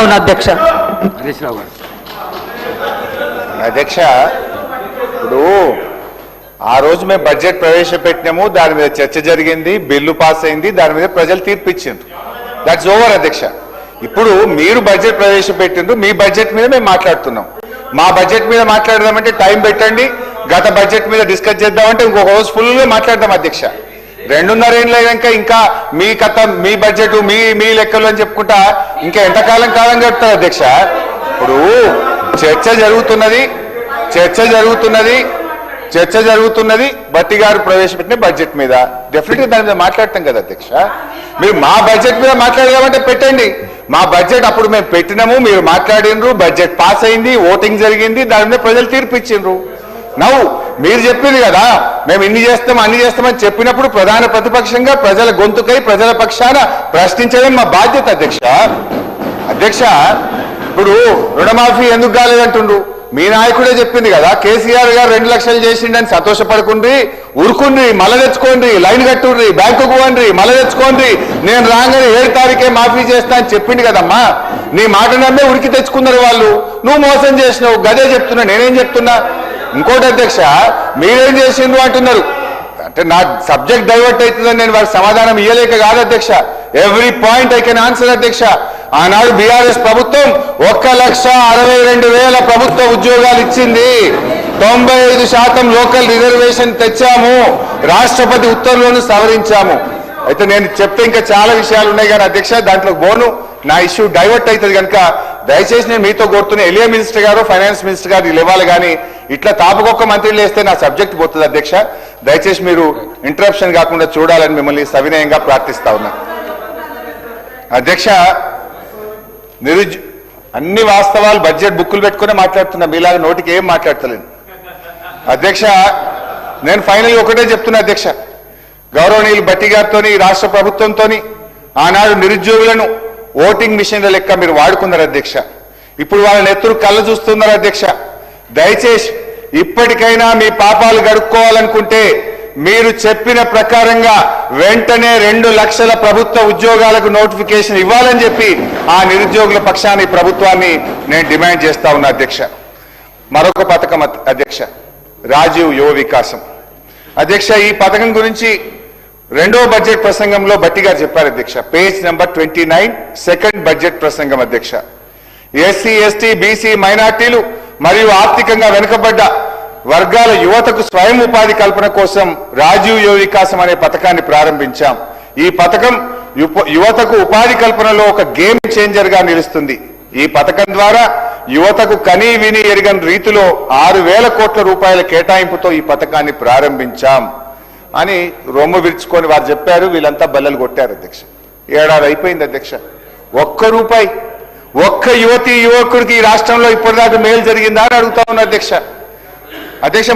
ఉన్నా అధ్యక్ష. అధ్యక్ష, ఇప్పుడు ఆ రోజు మేము బడ్జెట్ ప్రవేశపెట్టినాము, దాని మీద చర్చ జరిగింది, బిల్లు పాస్ అయింది, దాని మీద ప్రజలు తీర్పు ఇచ్చిండ్రు. దట్స్ ఓవర్ అధ్యక్ష. ఇప్పుడు మీరు బడ్జెట్ ప్రవేశపెట్టిండ్రు, మీ బడ్జెట్ మీద మేము మాట్లాడుతున్నాం. మా బడ్జెట్ మీద మాట్లాడదామంటే టైం పెట్టండి, గత బడ్జెట్ మీద డిస్కస్ చేద్దామంటే ఇంకొక రోజు ఫుల్గా మాట్లాడదాం అధ్యక్ష. 2.5 ఏళ్ళు అయినాక ఇంకా మీ కథ, మీ బడ్జెట్, మీ లెక్కలు అని చెప్పుకుంటా ఇంకా ఎంతకాలం గడుపుతారు అధ్యక్ష? ఇప్పుడు చర్చ జరుగుతున్నది బట్టి గారు ప్రవేశపెట్టిన బడ్జెట్ మీద. డెఫినెట్గా దాని మీద మాట్లాడతాం కదా అధ్యక్ష. మీరు మా బడ్జెట్ మీద మాట్లాడదామంటే పెట్టండి. మా బడ్జెట్ అప్పుడు మేము పెట్టినాము, మీరు మాట్లాడినరు, బడ్జెట్ పాస్ అయింది, ఓటింగ్ జరిగింది, దాని మీద ప్రజలు తీర్పు ఇచ్చిండ్రు. నవ్వు మీరు చెప్పింది కదా మేము ఇన్ని చేస్తాం అన్ని చేస్తామని చెప్పినప్పుడు ప్రధాన ప్రతిపక్షంగా ప్రజల గొంతుకై ప్రజల పక్షాన ప్రశ్నించడం మా బాధ్యత అధ్యక్ష. ఇప్పుడు రుణమాఫీ ఎందుకు కాలేదంటుండ్రు? మీ నాయకుడే చెప్పింది కదా, కేసీఆర్ గారు 2 లక్షలు చేసిండని సంతోషపడకుండ్రి, ఉరుకుండ్రి, మళ్ళా తెచ్చుకోండి, లైన్ కట్టుండ్రి, బ్యాంకుకు పోండి, మళ్ళా తెచ్చుకోండి, నేను రాగానే 7 తారీఖే మాఫీ చేస్తా అని చెప్పింది కదమ్మా. నీ మాట నమ్మే ఉరికి తెచ్చుకున్నారు వాళ్ళు. నువ్వు మోసం చేసినావు, గదే చెప్తున్నా. నేనేం చెప్తున్నా? ఇంకోటి అధ్యక్ష, మీరేం చేసిండ్రు అంటున్నారు. అంటే నా సబ్జెక్ట్ డైవర్ట్ అవుతుందని నేను వారికి సమాధానం ఇయ్యలేక కాదు అధ్యక్ష. Every point I can answer అధ్యక్ష. ఆనాడు బీఆర్ఎస్ ప్రభుత్వం 1,62,000 ప్రభుత్వ ఉద్యోగాలు ఇచ్చింది. 95% లోకల్ రిజర్వేషన్ తెచ్చాము. రాష్ట్రపతి ఉత్తర్వులను సవరించాము. అయితే నేను చెప్తే ఇంకా చాలా విషయాలు ఉన్నాయి కానీ అధ్యక్ష, దాంట్లో బోను నా ఇష్యూ డైవర్ట్ అవుతుంది కనుక దయచేసి నేను మీతో కోరుతున్న ఎలియా మినిస్టర్ గారు, ఫైనాన్స్ మినిస్టర్ గారు ఇవ్వాలి, కానీ ఇట్లా తాపకొక్క మంత్రులు వేస్తే నా సబ్జెక్ట్ పోతుంది అధ్యక్ష. దయచేసి మీరు ఇంటరప్షన్ కాకుండా చూడాలని మిమ్మల్ని సవినయంగా ప్రార్థిస్తా ఉన్నా అధ్యక్ష. అన్ని వాస్తవాలు బడ్జెట్ బుక్కులు పెట్టుకునే మాట్లాడుతున్నా, మీలాగా నోటికి ఏం మాట్లాడతలేను అధ్యక్ష. నేను ఫైనల్ ఒకటే చెప్తున్నా అధ్యక్ష, గౌరవనీయులు బట్టి గారితో, రాష్ట్ర ప్రభుత్వంతో ఆనాడు నిరుద్యోగులను ఓటింగ్ మిషన్ల లెక్క మీరు వాడుకున్నారు అధ్యక్ష. ఇప్పుడు వాళ్ళని ఎత్తురు కళ్ళ చూస్తున్నారు అధ్యక్ష. దయచేసి ఇప్పటికైనా మీ పాపాలు గడుక్కోవాలనుకుంటే మీరు చెప్పిన ప్రకారంగా వెంటనే 2 లక్షల ప్రభుత్వ ఉద్యోగాలకు నోటిఫికేషన్ ఇవ్వాలని చెప్పి ఆ నిరుద్యోగుల పక్షాన్ని ప్రభుత్వాన్ని నేను డిమాండ్ చేస్తా ఉన్నా అధ్యక్ష. మరొక పథకం అధ్యక్ష, రాజీవ్ యువ వికాసం అధ్యక్ష. ఈ పథకం గురించి 2వ బడ్జెట్ ప్రసంగంలో బట్టి గారు చెప్పారు అధ్యక్ష. పేజ్ నెంబర్ 29, సెకండ్ బడ్జెట్ ప్రసంగం అధ్యక్ష. ఎస్సీ, ఎస్టీ, బీసీ, మైనార్టీలు మరియు ఆర్థికంగా వెనుకబడ్డ వర్గాల యువతకు స్వయం ఉపాధి కల్పన కోసం రాజీవ్ యువ వికాసం అనే పథకాన్ని ప్రారంభించాం. ఈ పథకం యువతకు ఉపాధి కల్పనలో ఒక గేమ్ చేంజర్ గా నిలుస్తుంది. ఈ పథకం ద్వారా యువతకు కనీ విని ఎరగని రీతిలో 6,000 కోట్ల రూపాయల కేటాయింపుతో ఈ పథకాన్ని ప్రారంభించాం అని రొమ్ము విరుచుకొని వారు చెప్పారు. వీళ్ళంతా బల్లలు కొట్టారు అధ్యక్ష. 7 ఏడాది అయిపోయింది అధ్యక్ష. ₹1 ఒక్క యువతి యువకుడికి ఈ రాష్ట్రంలో ఇప్పటిదాకా మేలు జరిగిందా అని అడుగుతా ఉన్నా అధ్యక్ష.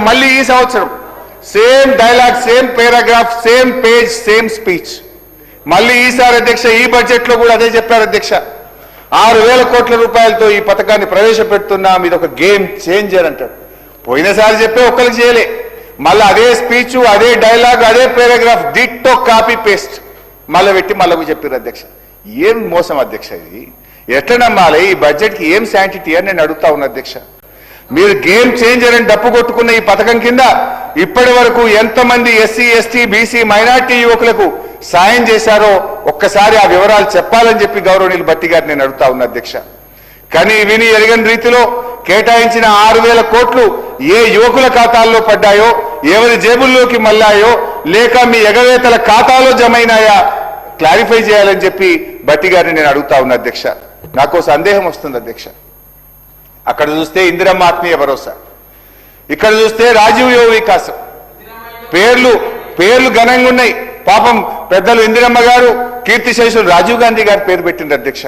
మళ్ళీ ఈ సంవత్సరం same dialogue, same paragraph, same page, same speech. మళ్ళీ ఈసారి అధ్యక్ష ఈ బడ్జెట్ లో కూడా అదే చెప్పారు అధ్యక్ష. 6,000 కోట్ల రూపాయలతో ఈ పథకాన్ని ప్రవేశపెడుతున్నాం, ఇది ఒక గేమ్ చేంజర్ అంటాడు. పోయినసారి చెప్పే ఒక్కరికి చేయలే, మళ్ళీ అదే స్పీచ్, అదే డైలాగ్, అదే పారాగ్రాఫ్, డిట్టో కాపీ పేస్ట్ మళ్ళీ పెట్టి మళ్ళీ చెప్పారు అధ్యక్ష. ఏం మోసం అధ్యక్ష ఇది? ఎట్లా నమ్మాలి? ఈ బడ్జెట్కి ఏం శాంటిటీ అని నేను అడుగుతా ఉన్నా అధ్యక్ష. మీరు గేమ్ చేంజర్ అని డప్పు కొట్టుకున్న ఈ పథకం కింద ఇప్పటి వరకు ఎంతమంది ఎస్సీ, ఎస్టీ, బీసీ, మైనార్టీ యువకులకు సాయం చేశారో ఒక్కసారి ఆ వివరాలు చెప్పాలని చెప్పి గౌరవనీయులు బట్టి గారు నేను అడుగుతా ఉన్నా అధ్యక్ష. కానీ విని ఎరగని రీతిలో కేటాయించిన 6,000 కోట్లు ఏ యువకుల ఖాతాల్లో పడ్డాయో, ఎవరి జేబుల్లోకి మళ్ళాయో, లేక మీ ఎగవేతల ఖాతాలో జమైనాయా క్లారిఫై చేయాలని చెప్పి బట్టి గారిని నేను అడుగుతా ఉన్నా అధ్యక్ష. నాకు సందేహం వస్తుంది అధ్యక్ష. అక్కడ చూస్తే ఇందిరమ్మ ఆత్మీయ భరోసా, ఇక్కడ చూస్తే రాజీవ్ యువ వికాసం. పేర్లు ఘనంగా ఉన్నాయి. పాపం పెద్దలు ఇందిరమ్మ గారు, కీర్తిశేషులు రాజీవ్ గాంధీ గారు పేరు పెట్టింది అధ్యక్ష.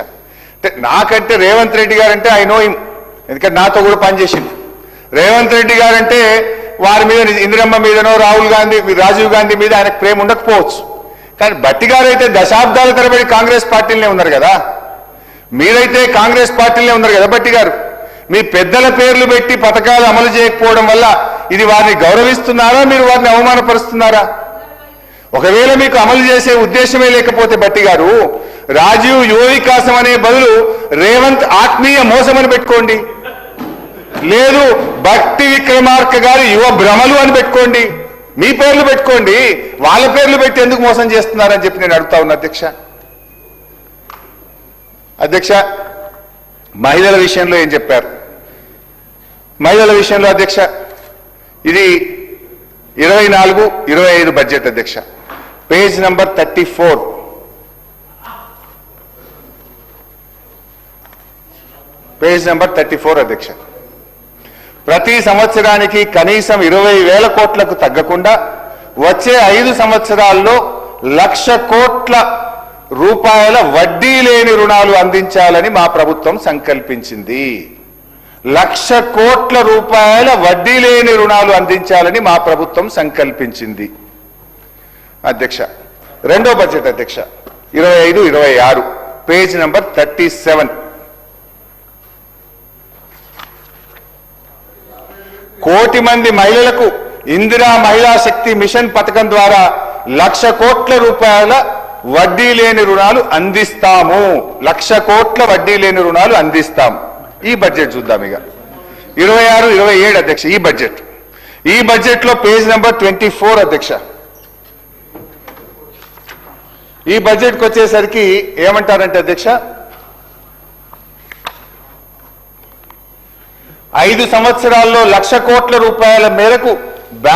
నాకంటే రేవంత్ రెడ్డి గారు అంటే ఐ నో హిమ్, ఎందుకంటే నాతో కూడా పనిచేసింది. రేవంత్ రెడ్డి గారు అంటే వారి మీద, ఇందిరమ్మ మీదనో రాజీవ్ గాంధీ మీద ఆయనకు ప్రేమ ఉండకపోవచ్చు. కానీ బట్టి గారు అయితే దశాబ్దాల తరబడి కాంగ్రెస్ పార్టీలనే ఉన్నారు కదా, మీరైతే కాంగ్రెస్ పార్టీలనే ఉన్నారు కదా బట్టి గారు. మీ పెద్దల పేర్లు పెట్టి పథకాలు అమలు చేయకపోవడం వల్ల ఇది వారిని గౌరవిస్తున్నారా, మీరు వారిని అవమానపరుస్తున్నారా? ఒకవేళ మీకు అమలు చేసే ఉద్దేశమే లేకపోతే బట్టి గారు రాజీవ్ యువ వికాసం అనే బదులు రేవంత్ ఆత్మీయ మోసం అని పెట్టుకోండి, లేదు భక్తి విక్రమార్క గారి యువ భ్రమలు అని పెట్టుకోండి. మీ పేర్లు పెట్టుకోండి, వాళ్ళ పేర్లు పెట్టి ఎందుకు మోసం చేస్తున్నారని చెప్పి నేను అడుగుతా ఉన్నా అధ్యక్ష. మహిళల విషయంలో ఏం చెప్పారు? మహిళల విషయంలో అధ్యక్ష, ఇది 24-25 బడ్జెట్ అధ్యక్ష, పేజ్ నంబర్ 34. పేజ్ నంబర్ 34 అధ్యక్ష. ప్రతి సంవత్సరానికి కనీసం 20,000 కోట్లకు తగ్గకుండా వచ్చే 5 సంవత్సరాల్లో 1,00,000 కోట్ల రూపాయల వడ్డీ లేని రుణాలు అందించాలని మా ప్రభుత్వం సంకల్పించింది. 1,00,000 కోట్ల రూపాయల వడ్డీ లేని రుణాలు అందించాలని మా ప్రభుత్వం సంకల్పించింది అధ్యక్ష. రెండో బడ్జెట్ అధ్యక్ష, 25-26, పేజ్ నంబర్ 37. కోటి మంది మహిళలకు ఇందిరా మహిళా శక్తి మిషన్ పథకం ద్వారా 1,00,000 కోట్ల రూపాయల వడ్డీ లేని రుణాలు అందిస్తాము. 1,00,000 కోట్ల వడ్డీ లేని రుణాలు అందిస్తాం. ఈ బడ్జెట్ చూద్దాం ఇక. 26-27 అధ్యక్ష, ఈ బడ్జెట్ లో పేజ్ నంబర్ 24 అధ్యక్ష. ఈ బడ్జెట్కి వచ్చేసరికి ఏమంటారంటే అధ్యక్ష, 5 సంవత్సరాల్లో 1,00,000 కోట్ల రూపాయల మేరకు